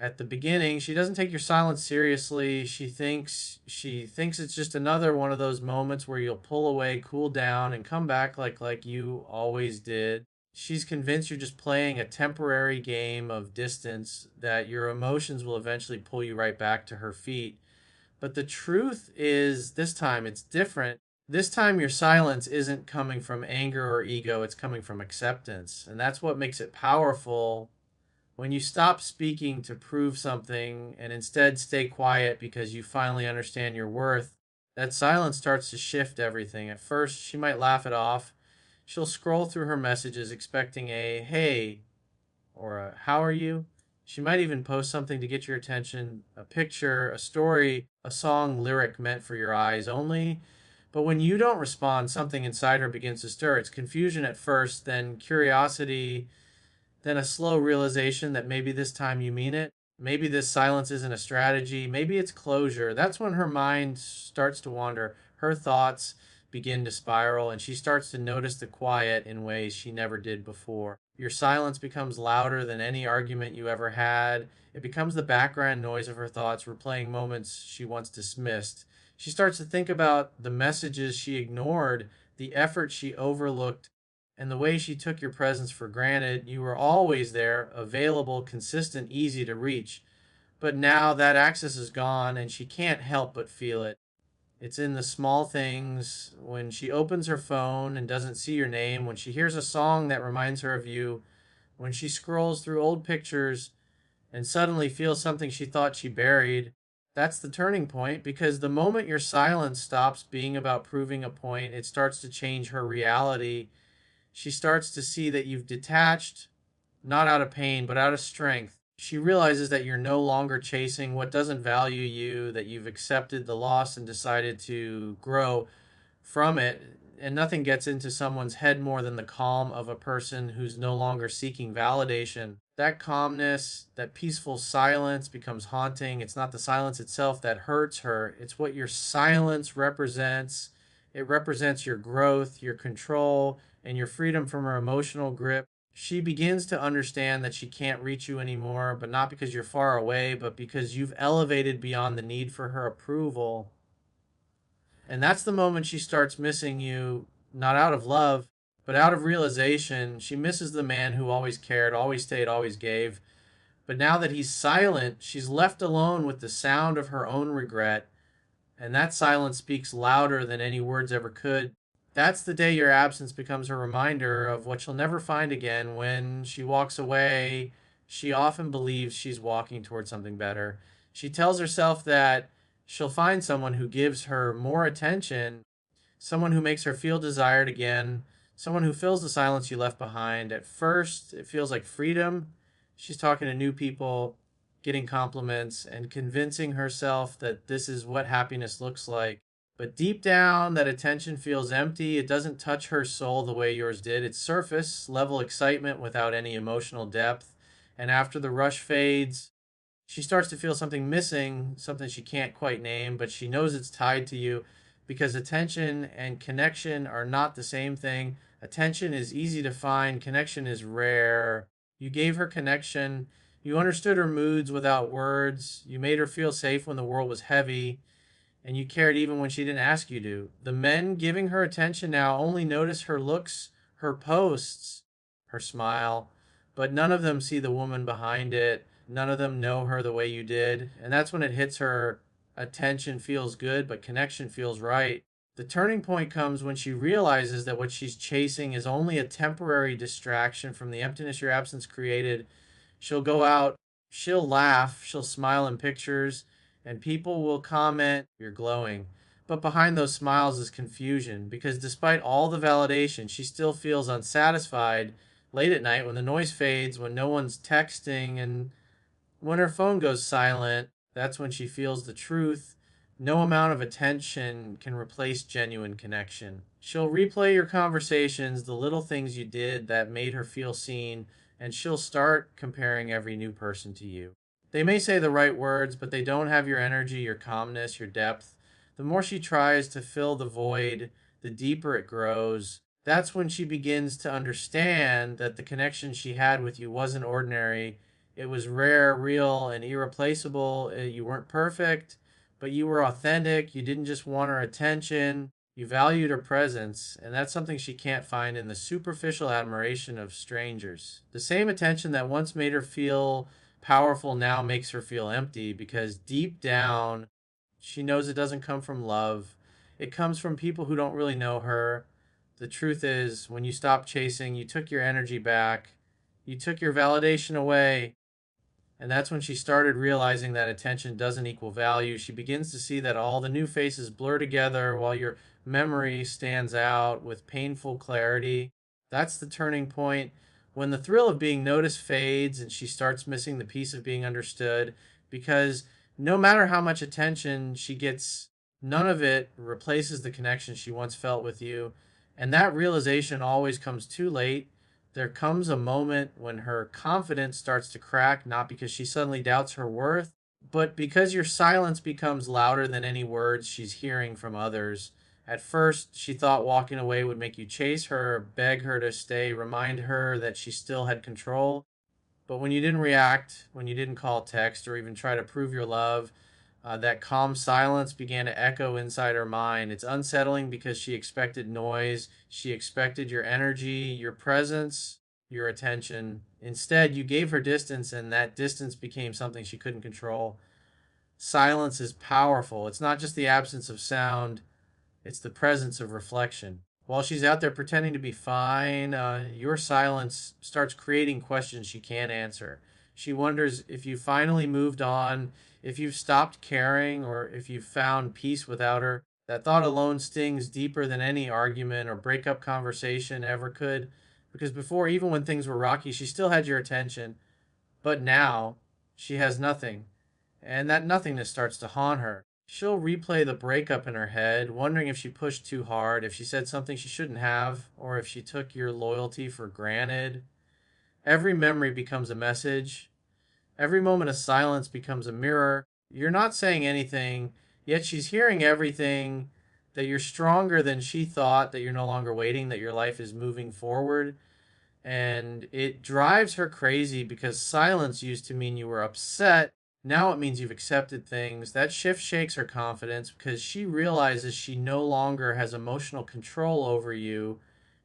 At the beginning, she doesn't take your silence seriously. She thinks it's just another one of those moments where you'll pull away, cool down, and come back like you always did. She's convinced you're just playing a temporary game of distance, that your emotions will eventually pull you right back to her feet. But the truth is, this time it's different. This time, your silence isn't coming from anger or ego, it's coming from acceptance. And that's what makes it powerful. When you stop speaking to prove something and instead stay quiet because you finally understand your worth, that silence starts to shift everything. At first, she might laugh it off. She'll scroll through her messages expecting a hey or a how are you. She might even post something to get your attention, a picture, a story, a song lyric meant for your eyes only. But when you don't respond, something inside her begins to stir. It's confusion at first, then curiosity, then a slow realization that maybe this time you mean it. Maybe this silence isn't a strategy. Maybe it's closure. That's when her mind starts to wander. Her thoughts begin to spiral, and she starts to notice the quiet in ways she never did before. Your silence becomes louder than any argument you ever had. It becomes the background noise of her thoughts, replaying moments she once dismissed. She starts to think about the messages she ignored, the effort she overlooked, and the way she took your presence for granted. You were always there, available, consistent, easy to reach. But now that access is gone, and she can't help but feel it. It's in the small things, when she opens her phone and doesn't see your name, when she hears a song that reminds her of you, when she scrolls through old pictures and suddenly feels something she thought she buried. That's the turning point, because the moment your silence stops being about proving a point, it starts to change her reality. She starts to see that you've detached, not out of pain, but out of strength. She realizes that you're no longer chasing what doesn't value you, that you've accepted the loss and decided to grow from it. And nothing gets into someone's head more than the calm of a person who's no longer seeking validation. That calmness, that peaceful silence becomes haunting. It's not the silence itself that hurts her, it's what your silence represents. It represents your growth, your control, and your freedom from her emotional grip. She begins to understand that she can't reach you anymore, but not because you're far away, but because you've elevated beyond the need for her approval. And that's the moment she starts missing you, not out of love, but out of realization. She misses the man who always cared, always stayed, always gave. But now that he's silent, she's left alone with the sound of her own regret. And that silence speaks louder than any words ever could. That's the day your absence becomes a reminder of what she'll never find again. When she walks away, she often believes she's walking towards something better. She tells herself that she'll find someone who gives her more attention, someone who makes her feel desired again, someone who fills the silence you left behind. At first, it feels like freedom. She's talking to new people, getting compliments, and convincing herself that this is what happiness looks like. But deep down, that attention feels empty. It doesn't touch her soul the way yours did. It's surface level excitement without any emotional depth. And after the rush fades, she starts to feel something missing, something she can't quite name, but she knows it's tied to you, because attention and connection are not the same thing. Attention is easy to find, connection is rare. You gave her connection, you understood her moods without words, you made her feel safe when the world was heavy, and you cared even when she didn't ask you to. The men giving her attention now only notice her looks, her posts, her smile, but none of them see the woman behind it. None of them know her the way you did. And that's when it hits her. Attention feels good, but connection feels right. The turning point comes when she realizes that what she's chasing is only a temporary distraction from the emptiness your absence created. She'll go out, she'll laugh, she'll smile in pictures, and people will comment, "You're glowing." But behind those smiles is confusion, because despite all the validation, she still feels unsatisfied late at night when the noise fades, when no one's texting, and when her phone goes silent. That's when she feels the truth. No amount of attention can replace genuine connection. She'll replay your conversations, the little things you did that made her feel seen, and she'll start comparing every new person to you. They may say the right words, but they don't have your energy, your calmness, your depth. The more she tries to fill the void, the deeper it grows. That's when she begins to understand that the connection she had with you wasn't ordinary. It was rare, real, and irreplaceable. You weren't perfect, but you were authentic. You didn't just want her attention. You valued her presence, and that's something she can't find in the superficial admiration of strangers. The same attention that once made her feel powerful now makes her feel empty because deep down, she knows it doesn't come from love. It comes from people who don't really know her. The truth is, when you stopped chasing, you took your energy back, you took your validation away, and that's when she started realizing that attention doesn't equal value. She begins to see that all the new faces blur together while your memory stands out with painful clarity. That's the turning point when the thrill of being noticed fades and she starts missing the peace of being understood, because no matter how much attention she gets, none of it replaces the connection she once felt with you. And that realization always comes too late. There comes a moment when her confidence starts to crack, not because she suddenly doubts her worth, but because your silence becomes louder than any words she's hearing from others. At first, she thought walking away would make you chase her, beg her to stay, remind her that she still had control. But when you didn't react, when you didn't call, text, or even try to prove your love, that calm silence began to echo inside her mind. It's unsettling because she expected noise, she expected your energy, your presence, your attention. Instead, you gave her distance, and that distance became something she couldn't control. Silence is powerful. It's not just the absence of sound, it's the presence of reflection. While she's out there pretending to be fine, your silence starts creating questions she can't answer. She wonders if you finally moved on, if you've stopped caring, or if you've found peace without her. That thought alone stings deeper than any argument or breakup conversation ever could. Because before, even when things were rocky, she still had your attention. But now, she has nothing, and that nothingness starts to haunt her. She'll replay the breakup in her head, wondering if she pushed too hard, if she said something she shouldn't have, or if she took your loyalty for granted. Every memory becomes a message. Every moment of silence becomes a mirror. You're not saying anything, yet she's hearing everything. That you're stronger than she thought, that you're no longer waiting, that your life is moving forward. And it drives her crazy because silence used to mean you were upset. Now it means you've accepted things. That shift shakes her confidence because she realizes she no longer has emotional control over you.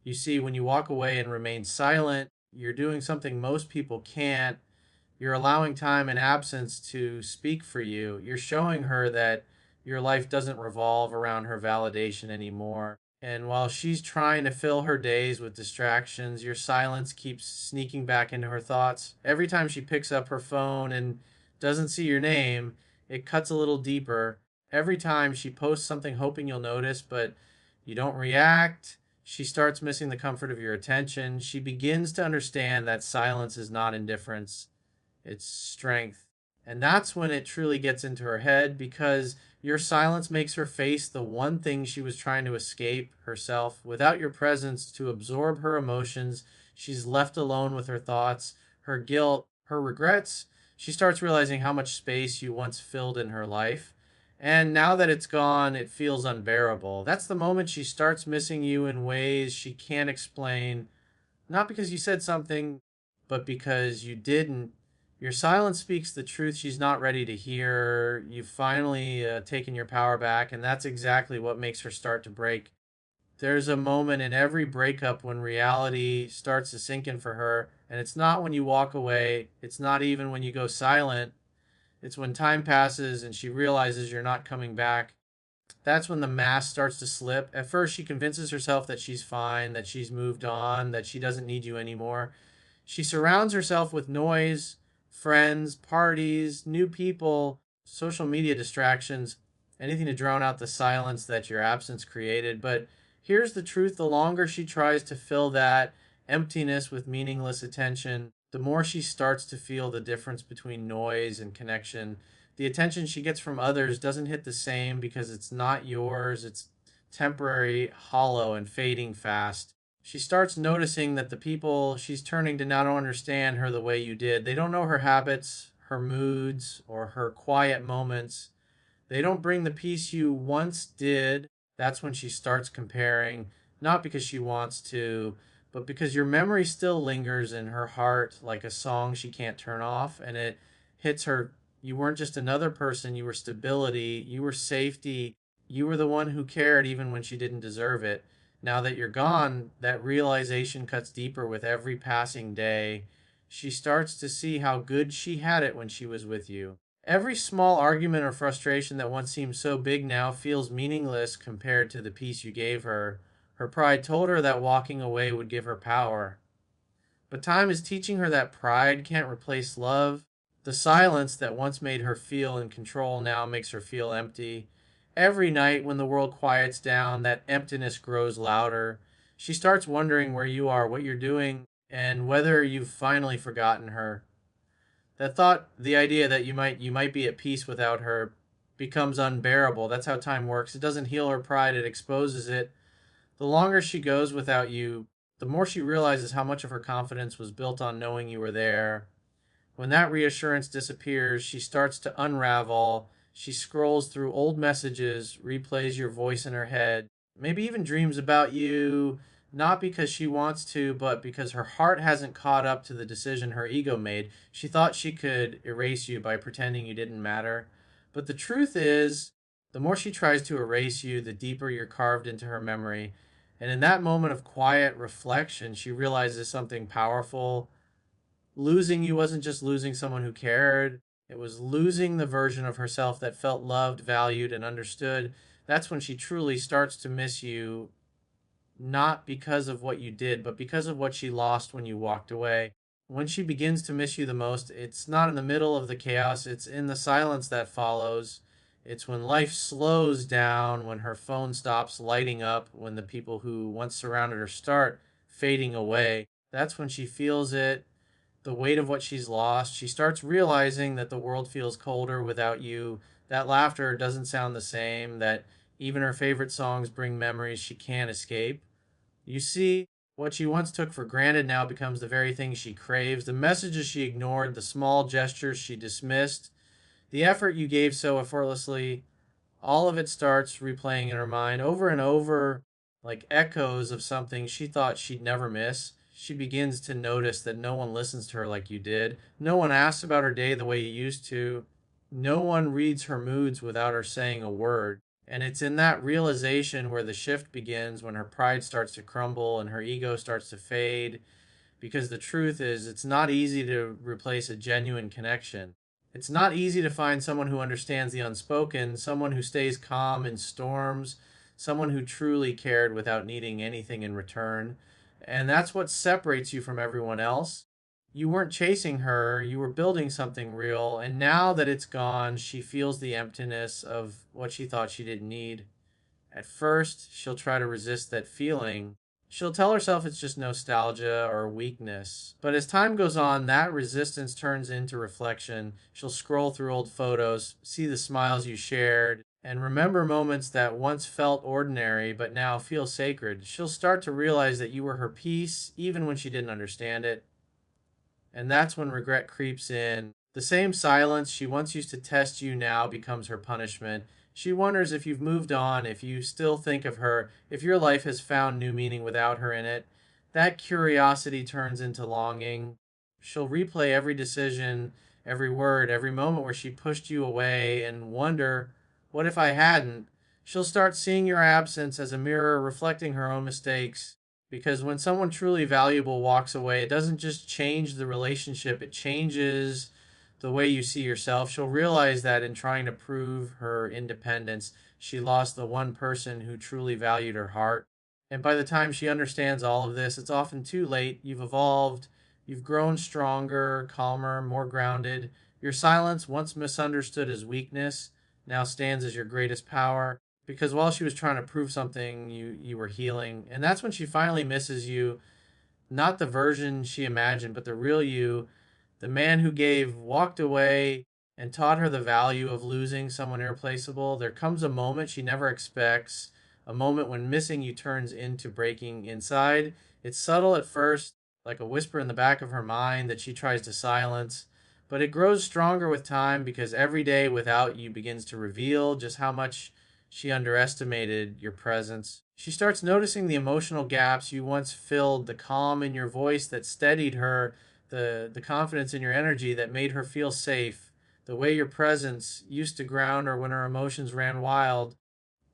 You see, when you walk away and remain silent, you're doing something most people can't. You're allowing time and absence to speak for you. You're showing her that your life doesn't revolve around her validation anymore. And while she's trying to fill her days with distractions, your silence keeps sneaking back into her thoughts. Every time she picks up her phone and doesn't see your name, it cuts a little deeper. Every time she posts something hoping you'll notice, but you don't react, she starts missing the comfort of your attention. She begins to understand that silence is not indifference, it's strength. And that's when it truly gets into her head because your silence makes her face the one thing she was trying to escape, herself. Without your presence to absorb her emotions, she's left alone with her thoughts, her guilt, her regrets. She starts realizing how much space you once filled in her life. And now that it's gone, it feels unbearable. That's the moment she starts missing you in ways she can't explain, not because you said something, but because you didn't. Your silence speaks the truth she's not ready to hear. You've finally taken your power back, and that's exactly what makes her start to break. There's a moment in every breakup when reality starts to sink in for her, and it's not when you walk away, it's not even when you go silent. It's when time passes and she realizes you're not coming back. That's when the mask starts to slip. At first, she convinces herself that she's fine, that she's moved on, that she doesn't need you anymore. She surrounds herself with noise, friends, parties, new people, social media distractions, anything to drown out the silence that your absence created. But here's the truth: the longer she tries to fill that emptiness with meaningless attention, the more she starts to feel the difference between noise and connection. The attention she gets from others doesn't hit the same because it's not yours, it's temporary, hollow, and fading fast. She starts noticing that the people she's turning to now don't understand her the way you did. They don't know her habits, her moods, or her quiet moments. They don't bring the peace you once did. That's when she starts comparing, not because she wants to, but because your memory still lingers in her heart like a song she can't turn off, and it hits her. You weren't just another person, you were stability, you were safety, you were the one who cared even when she didn't deserve it. Now that you're gone, that realization cuts deeper with every passing day. She starts to see how good she had it when she was with you. Every small argument or frustration that once seemed so big now feels meaningless compared to the peace you gave her. Her pride told her that walking away would give her power. But time is teaching her that pride can't replace love. The silence that once made her feel in control now makes her feel empty. Every night when the world quiets down, that emptiness grows louder. She starts wondering where you are, what you're doing, and whether you've finally forgotten her. That thought, the idea that you might be at peace without her, becomes unbearable. That's how time works. It doesn't heal her pride, it exposes it. The longer she goes without you, the more she realizes how much of her confidence was built on knowing you were there. When that reassurance disappears, she starts to unravel. She scrolls through old messages, replays your voice in her head, maybe even dreams about you, not because she wants to, but because her heart hasn't caught up to the decision her ego made. She thought she could erase you by pretending you didn't matter. But the truth is, the more she tries to erase you, the deeper you're carved into her memory. And in that moment of quiet reflection, she realizes something powerful. Losing you wasn't just losing someone who cared, it was losing the version of herself that felt loved, valued, and understood. That's when she truly starts to miss you, not because of what you did, but because of what she lost when you walked away. When she begins to miss you the most, it's not in the middle of the chaos, it's in the silence that follows. It's when life slows down, when her phone stops lighting up, when the people who once surrounded her start fading away. That's when she feels it, the weight of what she's lost. She starts realizing that the world feels colder without you. That laughter doesn't sound the same, that even her favorite songs bring memories she can't escape. You see, what she once took for granted now becomes the very thing she craves. The messages she ignored, the small gestures she dismissed, the effort you gave so effortlessly, all of it starts replaying in her mind over and over, like echoes of something she thought she'd never miss. She begins to notice that no one listens to her like you did. No one asks about her day the way you used to. No one reads her moods without her saying a word. And it's in that realization where the shift begins, when her pride starts to crumble and her ego starts to fade, because the truth is, it's not easy to replace a genuine connection. It's not easy to find someone who understands the unspoken, someone who stays calm in storms, someone who truly cared without needing anything in return. And that's what separates you from everyone else. You weren't chasing her, you were building something real, and now that it's gone, she feels the emptiness of what she thought she didn't need. At first, she'll try to resist that feeling. She'll tell herself it's just nostalgia or weakness. But as time goes on, that resistance turns into reflection. She'll scroll through old photos, see the smiles you shared, and remember moments that once felt ordinary but now feel sacred. She'll start to realize that you were her peace, even when she didn't understand it. And that's when regret creeps in. The same silence she once used to test you now becomes her punishment. She wonders if you've moved on, if you still think of her, if your life has found new meaning without her in it. That curiosity turns into longing. She'll replay every decision, every word, every moment where she pushed you away and wonder, what if I hadn't? She'll start seeing your absence as a mirror reflecting her own mistakes. Because when someone truly valuable walks away, it doesn't just change the relationship, it changes the way you see yourself. She'll realize that in trying to prove her independence, she lost the one person who truly valued her heart. And by the time she understands all of this, it's often too late. You've evolved, you've grown stronger, calmer, more grounded. Your silence, once misunderstood as weakness, now stands as your greatest power, because while she was trying to prove something, you were healing. And that's when she finally misses you, not the version she imagined, but the real you, the man who gave, walked away, and taught her the value of losing someone irreplaceable. There comes a moment she never expects, a moment when missing you turns into breaking inside. It's subtle at first, like a whisper in the back of her mind that she tries to silence, but it grows stronger with time, because every day without you begins to reveal just how much she underestimated your presence. She starts noticing the emotional gaps you once filled, the calm in your voice that steadied her, the confidence in your energy that made her feel safe, the way your presence used to ground her when her emotions ran wild.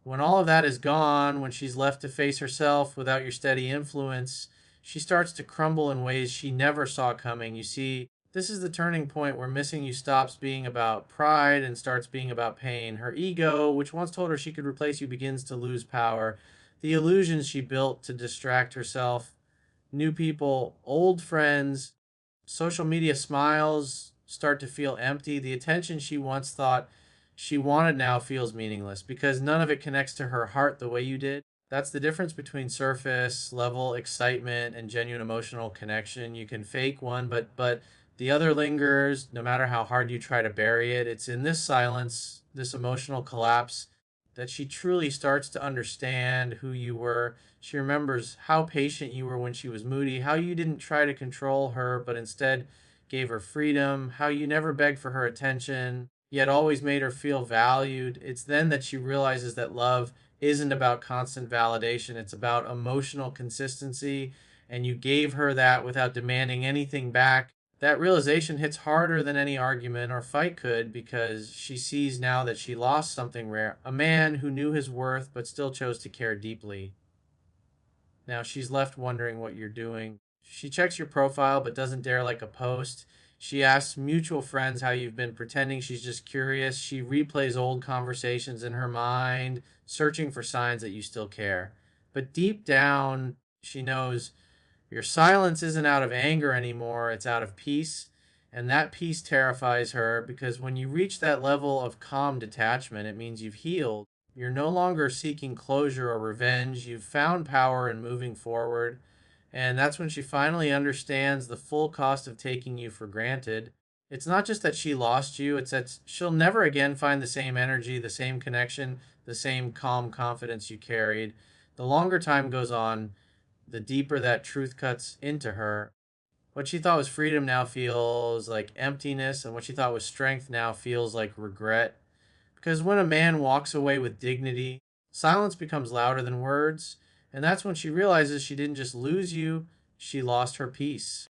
When all of that is gone, when she's left to face herself without your steady influence, she starts to crumble in ways she never saw coming. You see, this is the turning point where missing you stops being about pride and starts being about pain. Her ego, which once told her she could replace you, begins to lose power. The illusions she built to distract herself, new people, old friends, social media smiles start to feel empty. The attention she once thought she wanted now feels meaningless because none of it connects to her heart the way you did. That's the difference between surface level excitement and genuine emotional connection. You can fake one, but the other lingers no matter how hard you try to bury it. It's in this silence, this emotional collapse, that she truly starts to understand who you were. She remembers how patient you were when she was moody, how you didn't try to control her, but instead gave her freedom, how you never begged for her attention, yet always made her feel valued. It's then that she realizes that love isn't about constant validation, it's about emotional consistency, and you gave her that without demanding anything back. That realization hits harder than any argument or fight could because she sees now that she lost something rare, a man who knew his worth but still chose to care deeply. Now she's left wondering what you're doing. She checks your profile but doesn't dare like a post. She asks mutual friends how you've been, pretending she's just curious. She replays old conversations in her mind, searching for signs that you still care. But deep down, she knows your silence isn't out of anger anymore, it's out of peace. And that peace terrifies her because when you reach that level of calm detachment, it means you've healed. You're no longer seeking closure or revenge. You've found power in moving forward. And that's when she finally understands the full cost of taking you for granted. It's not just that she lost you, it's that she'll never again find the same energy, the same connection, the same calm confidence you carried. The longer time goes on, the deeper that truth cuts into her. What she thought was freedom now feels like emptiness, and what she thought was strength now feels like regret. Because when a man walks away with dignity, silence becomes louder than words, and that's when she realizes she didn't just lose you, she lost her peace.